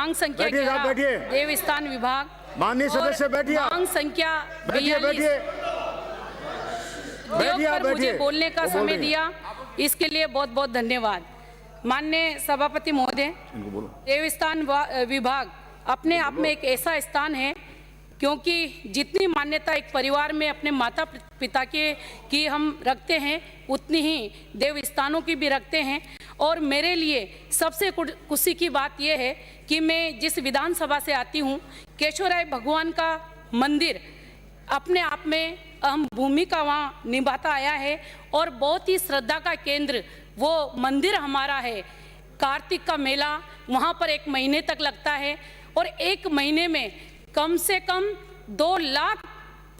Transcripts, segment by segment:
मांग संख्या बैठिए साहब, बैठिए। देवस्थान विभाग माननीय सदस्य बैठिए आप। मांग संख्या बैठिए 42 बैठिए बैठिए आप, पर मुझे बैठिए। बोलने का वो बोल समय रही हैं। दिया, इसके लिए बहुत बहुत धन्यवाद। माननीय सभापति महोदय, इनको बोलो। देवस्थान विभाग अपने आप में एक ऐसा स्थान है, क्योंकि जितनी मान्यता एक परिवार में अपने माता पिता के की हम रखते हैं, उतनी ही देव स्थानों की भी रखते हैं। और मेरे लिए सबसे खुशी की बात यह है कि मैं जिस विधानसभा से आती हूँ, केशवराय भगवान का मंदिर अपने आप में अहम भूमिका वहाँ निभाता आया है और बहुत ही श्रद्धा का केंद्र वो मंदिर हमारा है। कार्तिक का मेला वहाँ पर 1 महीने तक लगता है और 1 महीने में कम से कम 2 लाख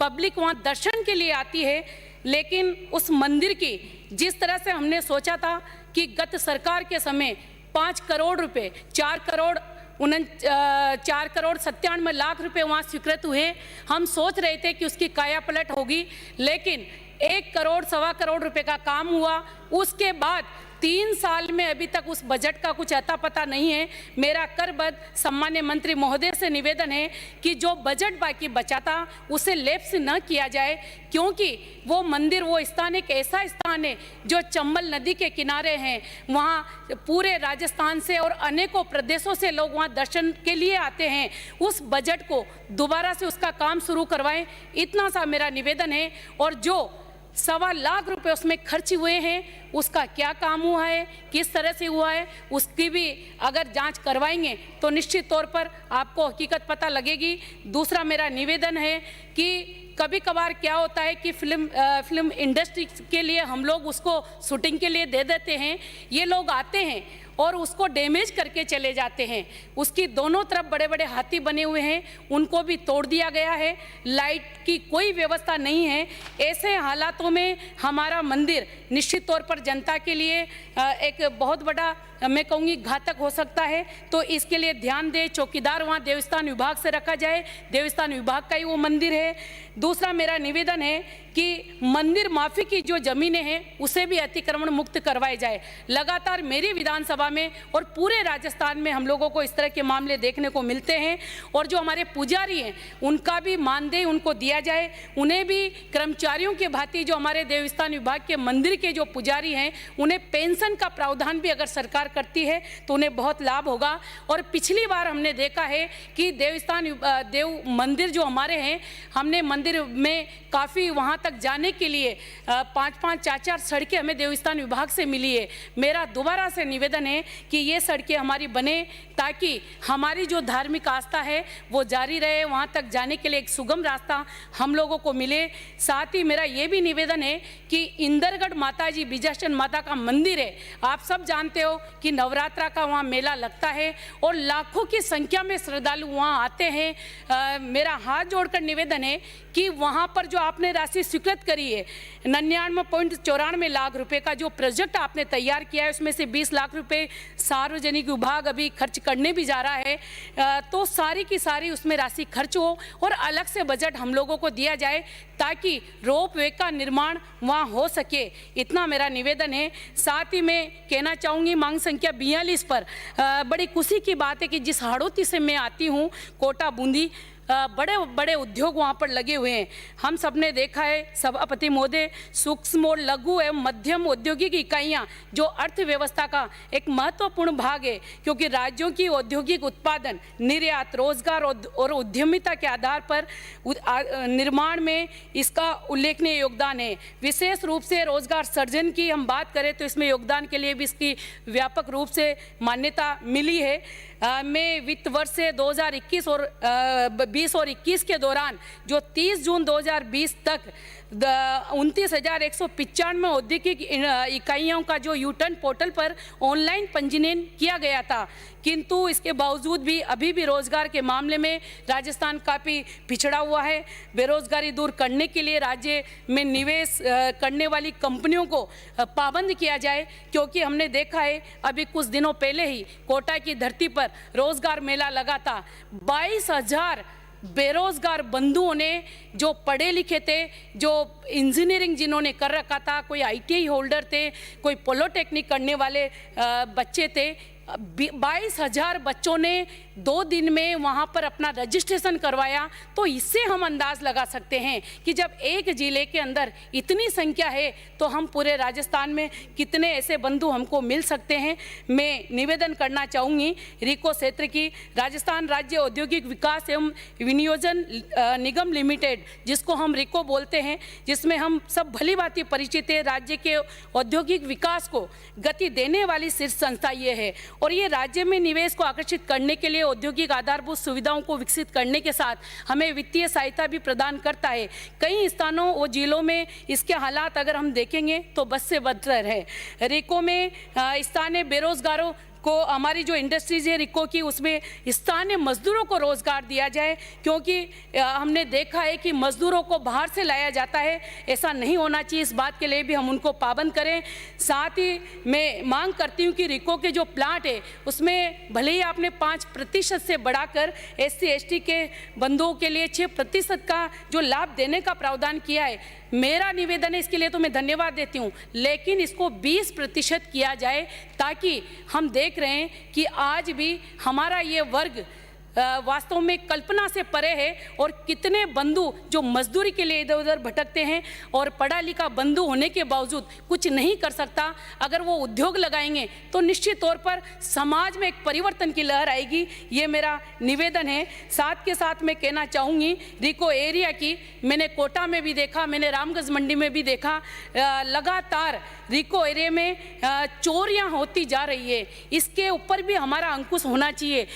पब्लिक वहाँ दर्शन के लिए आती है। लेकिन उस मंदिर की जिस तरह से हमने सोचा था कि गत सरकार के समय 5 करोड़ रुपए 4 करोड़ 97 लाख रुपए वहाँ स्वीकृत हुए, हम सोच रहे थे कि उसकी काया पलट होगी, लेकिन 1 करोड़ सवा करोड़ रुपए का काम हुआ। उसके बाद 3 साल में अभी तक उस बजट का कुछ अता पता नहीं है। मेरा करबद्ध सम्मान्य मंत्री महोदय से निवेदन है कि जो बजट बाकी बचा था उसे लैप्स न किया जाए, क्योंकि वो मंदिर वो स्थान एक ऐसा स्थान है जो चंबल नदी के किनारे हैं। वहाँ पूरे राजस्थान से और अनेकों प्रदेशों से लोग वहाँ दर्शन के लिए आते हैं। उस बजट को दोबारा से उसका काम शुरू करवाएं, इतना सा मेरा निवेदन है। और जो 1.25 लाख रुपए उसमें खर्च हुए हैं, उसका क्या काम हुआ है, किस तरह से हुआ है, उसकी भी अगर जांच करवाएंगे तो निश्चित तौर पर आपको हकीकत पता लगेगी। दूसरा मेरा निवेदन है कि कभी कभार क्या होता है कि फिल्म इंडस्ट्री के लिए हम लोग उसको शूटिंग के लिए दे देते हैं, ये लोग आते हैं और उसको डैमेज करके चले जाते हैं। उसकी दोनों तरफ बड़े बड़े हाथी बने हुए हैं, उनको भी तोड़ दिया गया है। लाइट की कोई व्यवस्था नहीं है। ऐसे हालातों में हमारा मंदिर निश्चित तौर पर जनता के लिए एक बहुत बड़ा, मैं कहूँगी, घातक हो सकता है। तो इसके लिए ध्यान दें, चौकीदार वहाँ देवस्थान विभाग से रखा जाए, देवस्थान विभाग का ही वो मंदिर है। दूसरा मेरा निवेदन है कि मंदिर माफी की जो जमीनें हैं उसे भी अतिक्रमण मुक्त करवाए जाए। लगातार मेरी विधानसभा में और पूरे राजस्थान में हम लोगों को इस तरह के मामले देखने को मिलते हैं। और जो हमारे पुजारी हैं उनका भी मानदेय उनको दिया जाए, उन्हें भी कर्मचारियों के भांति जो हमारे देवस्थान विभाग के मंदिर के जो पुजारी हैं उन्हें पेंशन का प्रावधान भी अगर सरकार करती है तो उन्हें बहुत लाभ होगा। और पिछली बार हमने देखा है कि देव मंदिर जो हमारे हैं, हमने मंदिर में काफ़ी वहाँ तक जाने के लिए 5-5 4-4 सड़कें हमें देवस्थान विभाग से मिली है। मेरा दोबारा से निवेदन है कि ये सड़कें हमारी बने ताकि हमारी जो धार्मिक आस्था है वो जारी रहे, वहाँ तक जाने के लिए एक सुगम रास्ता हम लोगों को मिले। साथ ही मेरा ये भी निवेदन है कि इंदरगढ़ माता जी बीजासन माता का मंदिर है, आप सब जानते हो कि नवरात्रा का वहाँ मेला लगता है और लाखों की संख्या में श्रद्धालु वहाँ आते हैं। मेरा हाथ जोड़कर निवेदन है कि वहाँ पर जो आपने राशि स्वीकृत करी है 99.94 लाख रुपए का जो प्रोजेक्ट आपने तैयार किया है, उसमें से 20 लाख रुपए सार्वजनिक विभाग अभी खर्च करने भी जा रहा है। तो सारी की सारी उसमें राशि खर्च हो और अलग से बजट हम लोगों को दिया जाए ताकि रोप वे का निर्माण वहाँ हो सके, इतना मेरा निवेदन है। साथ ही मैं कहना चाहूँगी मांग संख्या 42 पर बड़ी खुशी की बात है कि जिस हाड़ौती से मैं आती हूँ, कोटा बूंदी, बड़े बड़े उद्योग वहाँ पर लगे हुए हैं। हम सब ने देखा है सभापति महोदय, सूक्ष्म और लघु एवं मध्यम औद्योगिक इकाइयाँ जो अर्थव्यवस्था का एक महत्वपूर्ण भाग है, क्योंकि राज्यों की औद्योगिक उत्पादन, निर्यात, रोजगार और उद्यमिता के आधार पर निर्माण में इसका उल्लेखनीय योगदान है। विशेष रूप से रोजगार सर्जन की हम बात करें तो इसमें योगदान के लिए भी इसकी व्यापक रूप से मान्यता मिली है। मैं वित्त वर्ष से 2021 और 20 और 21 के दौरान जो 30 जून 2020 तक 29,195 औद्योगिक इकाइयों का जो यूटर्न पोर्टल पर ऑनलाइन पंजीयन किया गया था, किंतु इसके बावजूद भी अभी भी रोजगार के मामले में राजस्थान काफ़ी पिछड़ा हुआ है। बेरोजगारी दूर करने के लिए राज्य में निवेश करने वाली कंपनियों को पाबंद किया जाए, क्योंकि हमने देखा है अभी कुछ दिनों पहले ही कोटा की धरती पर रोजगार मेला लगा था। 22,000 बेरोजगार बंधुओं ने, जो पढ़े लिखे थे, जो इंजीनियरिंग जिन्होंने कर रखा था, कोई ITI होल्डर थे, कोई पॉलिटेक्निक करने वाले बच्चे थे, 22,000 बच्चों ने 2 दिन में वहाँ पर अपना रजिस्ट्रेशन करवाया। तो इससे हम अंदाज लगा सकते हैं कि जब एक जिले के अंदर इतनी संख्या है तो हम पूरे राजस्थान में कितने ऐसे बंधु हमको मिल सकते हैं। मैं निवेदन करना चाहूँगी रिको क्षेत्र की राजस्थान राज्य औद्योगिक विकास एवं विनियोजन निगम लिमिटेड, जिसको हम रिको बोलते हैं, जिसमें हम सब भली भांति परिचित है। राज्य के औद्योगिक विकास को गति देने वाली शीर्ष संस्था ये है और ये राज्य में निवेश को आकर्षित करने के लिए औद्योगिक आधारभूत सुविधाओं को विकसित करने के साथ हमें वित्तीय सहायता भी प्रदान करता है। कई स्थानों और जिलों में इसके हालात अगर हम देखेंगे तो बस से बदतर है। रिको में स्थानीय बेरोजगारों को, हमारी जो इंडस्ट्रीज है रिको की, उसमें स्थानीय मजदूरों को रोजगार दिया जाए, क्योंकि हमने देखा है कि मजदूरों को बाहर से लाया जाता है। ऐसा नहीं होना चाहिए, इस बात के लिए भी हम उनको पाबंद करें। साथ ही मैं मांग करती हूँ कि रिको के जो प्लांट है उसमें भले ही आपने 5% से बढ़ाकर SC ST के बंधुओं के लिए 6% का जो लाभ देने का प्रावधान किया है, मेरा निवेदन है, इसके लिए तो मैं धन्यवाद देती हूँ, लेकिन इसको 20% किया जाए, ताकि हम देख रहे हैं कि आज भी हमारा ये वर्ग वास्तव में कल्पना से परे है और कितने बंधु जो मजदूरी के लिए इधर उधर भटकते हैं और पढ़ा लिखा बंधु होने के बावजूद कुछ नहीं कर सकता। अगर वो उद्योग लगाएंगे तो निश्चित तौर पर समाज में एक परिवर्तन की लहर आएगी, ये मेरा निवेदन है। साथ के साथ मैं कहना चाहूँगी रिको एरिया की, मैंने कोटा में भी देखा, मैंने रामगंज मंडी में भी देखा, लगातार रिको एरिया में चोरियां होती जा रही है। इसके ऊपर भी हमारा अंकुश होना चाहिए।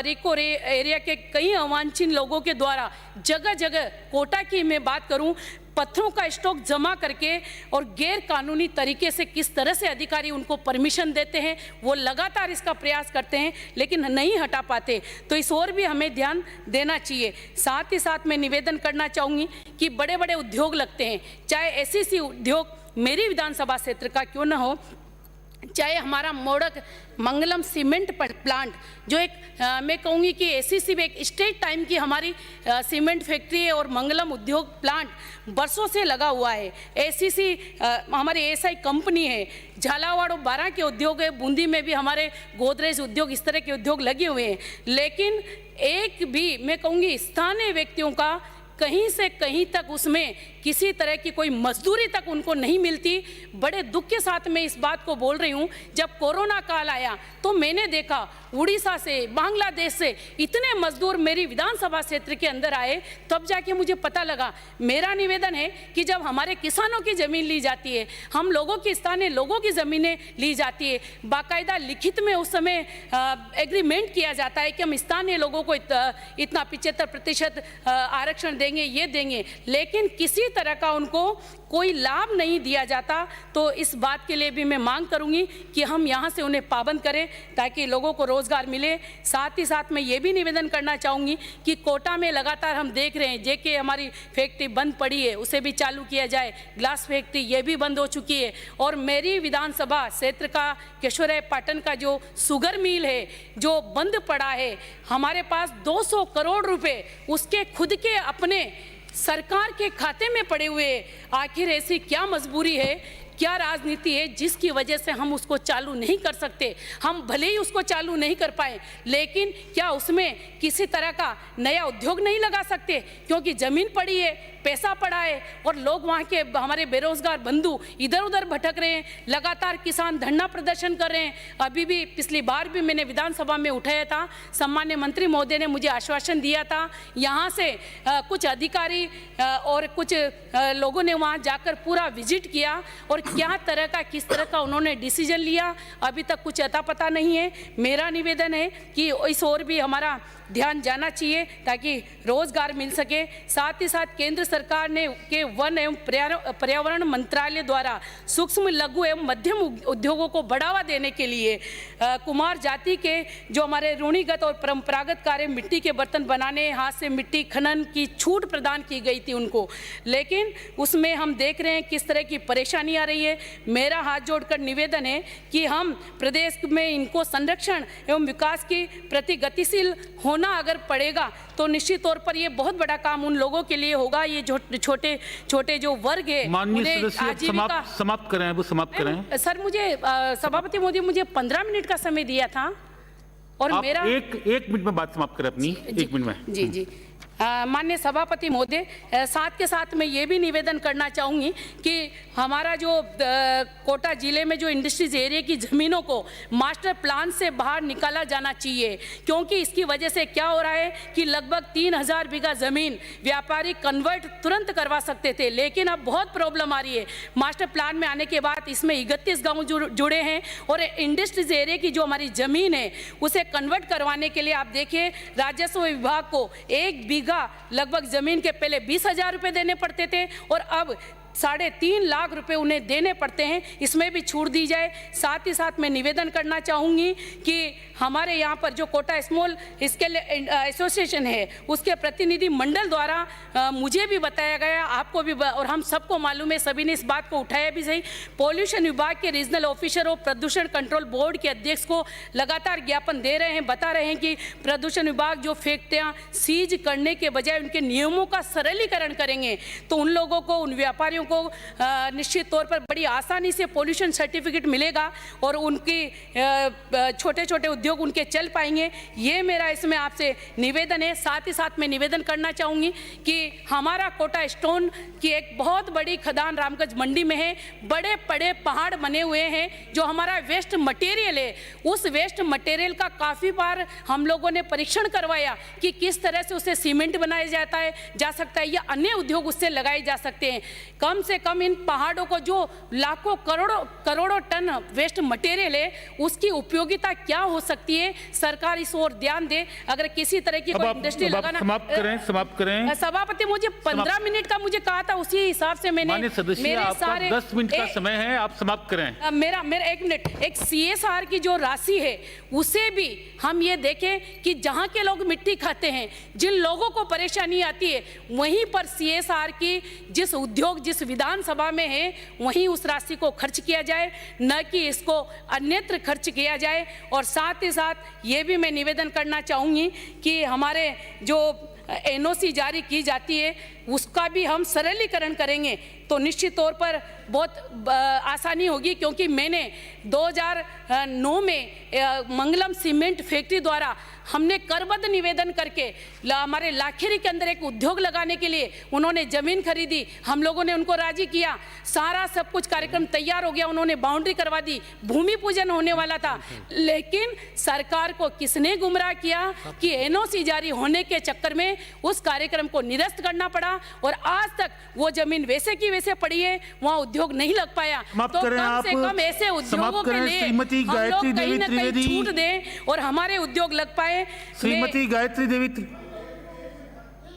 रिको एरिया के कई अवांछित लोगों के द्वारा जगह जगह, कोटा की मैं बात करूं, पत्थरों का स्टॉक जमा करके और गैर कानूनी तरीके से किस तरह से अधिकारी उनको परमिशन देते हैं, वो लगातार इसका प्रयास करते हैं लेकिन नहीं हटा पाते। तो इस ओर भी हमें ध्यान देना चाहिए। साथ ही साथ मैं निवेदन करना चाहूँगी कि बड़े बड़े उद्योग लगते हैं, चाहे SCC उद्योग मेरी विधानसभा क्षेत्र का क्यों न हो, चाहे हमारा मोड़क मंगलम सीमेंट प्लांट, जो एक मैं कहूँगी कि SCC में एक स्टेट टाइम की हमारी सीमेंट फैक्ट्री है और मंगलम उद्योग प्लांट बरसों से लगा हुआ है। SCC हमारी ASI कंपनी है, झालावाड़ और बारां के उद्योग है, बूंदी में भी हमारे गोदरेज उद्योग, इस तरह के उद्योग लगे हुए हैं। लेकिन एक भी मैं कहूँगी स्थानीय व्यक्तियों का कहीं से कहीं तक उसमें किसी तरह की कोई मजदूरी तक उनको नहीं मिलती। बड़े दुख के साथ मैं इस बात को बोल रही हूँ, जब कोरोना काल आया तो मैंने देखा उड़ीसा से, बांग्लादेश से इतने मजदूर मेरी विधानसभा क्षेत्र के अंदर आए, तब जाके मुझे पता लगा। मेरा निवेदन है कि जब हमारे किसानों की ज़मीन ली जाती है, हम लोगों की, स्थानीय लोगों की ज़मीनें ली जाती है, बाकायदा लिखित में उस समय एग्रीमेंट किया जाता है कि हम स्थानीय लोगों को इतना 75% आरक्षण देंगे, ये देंगे, लेकिन किसी तरह का उनको कोई लाभ नहीं दिया जाता। तो इस बात के लिए भी मैं मांग करूंगी कि हम यहाँ से उन्हें पाबंद करें ताकि लोगों को रोजगार मिले। साथ ही साथ मैं ये भी निवेदन करना चाहूँगी कि कोटा में लगातार हम देख रहे हैं JK हमारी फैक्ट्री बंद पड़ी है, उसे भी चालू किया जाए। ग्लास फैक्ट्री ये भी बंद हो चुकी है। और मेरी विधानसभा क्षेत्र का केशवराय पाटन का जो शुगर मिल है जो बंद पड़ा है, हमारे पास 200 करोड़ रुपए उसके खुद के अपने सरकार के खाते में पड़े हुए। आखिर ऐसी क्या मजबूरी है, क्या राजनीति है जिसकी वजह से हम उसको चालू नहीं कर सकते? हम भले ही उसको चालू नहीं कर पाए, लेकिन क्या उसमें किसी तरह का नया उद्योग नहीं लगा सकते? क्योंकि ज़मीन पड़ी है, पैसा पड़ा है और लोग वहाँ के हमारे बेरोजगार बंधु इधर उधर भटक रहे हैं। लगातार किसान धरना प्रदर्शन कर रहे हैं। अभी भी पिछली बार भी मैंने विधानसभा में उठाया था, सम्मान्य मंत्री महोदय ने मुझे आश्वासन दिया था। यहाँ से कुछ अधिकारी और कुछ लोगों ने वहाँ जाकर पूरा विजिट किया और क्या तरह का, किस तरह का उन्होंने डिसीजन लिया, अभी तक कुछ अता पता नहीं है। मेरा निवेदन है कि इस ओर भी हमारा ध्यान जाना चाहिए ताकि रोजगार मिल सके। साथ ही साथ केंद्र सरकार ने के वन एवं पर्यावरण मंत्रालय द्वारा सूक्ष्म, लघु एवं मध्यम उद्योगों को बढ़ावा देने के लिए कुमार जाति के जो हमारे रूढ़िगत और परंपरागत कार्य, मिट्टी के बर्तन बनाने, हाथ से मिट्टी खनन की छूट प्रदान की गई थी उनको, लेकिन उसमें हम देख रहे हैं किस तरह की परेशानी आ रही चाहिए। मेरा हाथ जोड़कर निवेदन है कि हम प्रदेश में इनको संरक्षण एवं विकास की प्रति गतिशील होना अगर पड़ेगा तो निश्चित तौर पर ये बहुत बड़ा काम उन लोगों के लिए होगा। ये छोटे छोटे जो वर्ग है, माननीय सदस्य समाप्त करें, वो समाप्त करें। सर मुझे सभापति महोदय मुझे 15 मिनट का समय दिया था और आप मेरा एक मिनट में बात समाप्त करें अपनी। एक मिनट में। जी जी। माननीय सभापति महोदय, साथ के साथ मैं ये भी निवेदन करना चाहूँगी कि हमारा जो कोटा जिले में जो इंडस्ट्रीज एरिया की ज़मीनों को मास्टर प्लान से बाहर निकाला जाना चाहिए, क्योंकि इसकी वजह से क्या हो रहा है कि लगभग 3000 बीघा ज़मीन व्यापारी कन्वर्ट तुरंत करवा सकते थे, लेकिन अब बहुत प्रॉब्लम आ रही है। मास्टर प्लान में आने के बाद इसमें 31 गाँव जुड़े हैं और इंडस्ट्रीज एरिया की जो हमारी ज़मीन है उसे कन्वर्ट करवाने के लिए आप देखिए राजस्व विभाग को 1 बीघा लगभग जमीन के पहले 20,000 रुपए देने पड़ते थे और अब 3.5 लाख रुपए उन्हें देने पड़ते हैं। इसमें भी छूट दी जाए। साथ ही साथ मैं निवेदन करना चाहूँगी कि हमारे यहाँ पर जो कोटा स्मॉल स्केल एसोसिएशन है उसके प्रतिनिधि मंडल द्वारा मुझे भी बताया गया, आपको भी और हम सबको मालूम है, सभी ने इस बात को उठाया भी सही। पॉल्यूशन विभाग के रीजनल ऑफिसर और प्रदूषण कंट्रोल बोर्ड के अध्यक्ष को लगातार ज्ञापन दे रहे हैं, बता रहे हैं कि प्रदूषण विभाग जो फैक्ट्रियाँ सीज करने के बजाय उनके नियमों का सरलीकरण करेंगे तो उन लोगों को, उन व्यापारियों को निश्चित तौर पर बड़ी आसानी से पॉल्यूशन सर्टिफिकेट मिलेगा और उनकी छोटे छोटे उद्योग उनके चल पाएंगे। ये मेरा इसमें आपसे निवेदन है। साथ ही साथ मैं निवेदन करना चाहूँगी कि हमारा कोटा स्टोन की एक बहुत बड़ी खदान रामगंज मंडी में है, बड़े बड़े पहाड़ बने हुए हैं जो हमारा वेस्ट मटेरियल है। उस वेस्ट मटेरियल का काफ़ी बार हम लोगों ने परीक्षण करवाया कि किस तरह से उसे सीमेंट बनाया जा सकता है या अन्य उद्योग उससे लगाए जा सकते हैं। कम से कम इन पहाड़ों को जो लाखों करोड़ों टन वेस्ट मटेरियल है उसकी उपयोगिता क्या हो सकती है, सरकार इस ओर ध्यान दे। अगर किसी तरह की कोई इंडस्ट्री लगाना, समाप्त करें। सभापति मुझे 15 मिनट का मुझे कहा था, उसी हिसाब से मैंने मेरे सारे 10 मिनट का समय है, आप समाप्त करें। मेरा 1 मिनट, एक CSR की जो राशि है उसे भी हम ये देखें कि जहाँ के लोग मिट्टी खाते हैं, जिन लोगों को परेशानी आती है, वहीं पर CSR की जिस उद्योग जिस विधानसभा में है वहीं उस राशि को खर्च किया जाए, न कि इसको अन्यत्र खर्च किया जाए। और साथ ही साथ ये भी मैं निवेदन करना चाहूँगी कि हमारे जो NOC जारी की जाती है उसका भी हम सरलीकरण करेंगे तो निश्चित तौर पर बहुत आसानी होगी, क्योंकि मैंने 2009 में मंगलम सीमेंट फैक्ट्री द्वारा हमने करबद्ध निवेदन करके हमारे लाखेरी के अंदर एक उद्योग लगाने के लिए उन्होंने ज़मीन खरीदी, हम लोगों ने उनको राजी किया, सारा सब कुछ कार्यक्रम तैयार हो गया, उन्होंने बाउंड्री करवा दी, भूमि पूजन होने वाला था, लेकिन सरकार को किसने गुमराह किया कि NOC जारी होने के चक्कर में उस कार्यक्रम को निरस्त करना पड़ा और आज तक वो जमीन वैसे की वैसे पड़ी है, वहाँ उद्योग नहीं लग पाया। तो कम से कम ऐसे उद्योगों के लिए हम लोग कहीं ना कहीं छूट दें और हमारे उद्योग लग पाए। श्रीमती गायत्री देवी,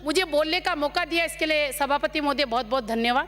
मुझे बोलने का मौका दिया इसके लिए सभापति महोदय बहुत बहुत धन्यवाद।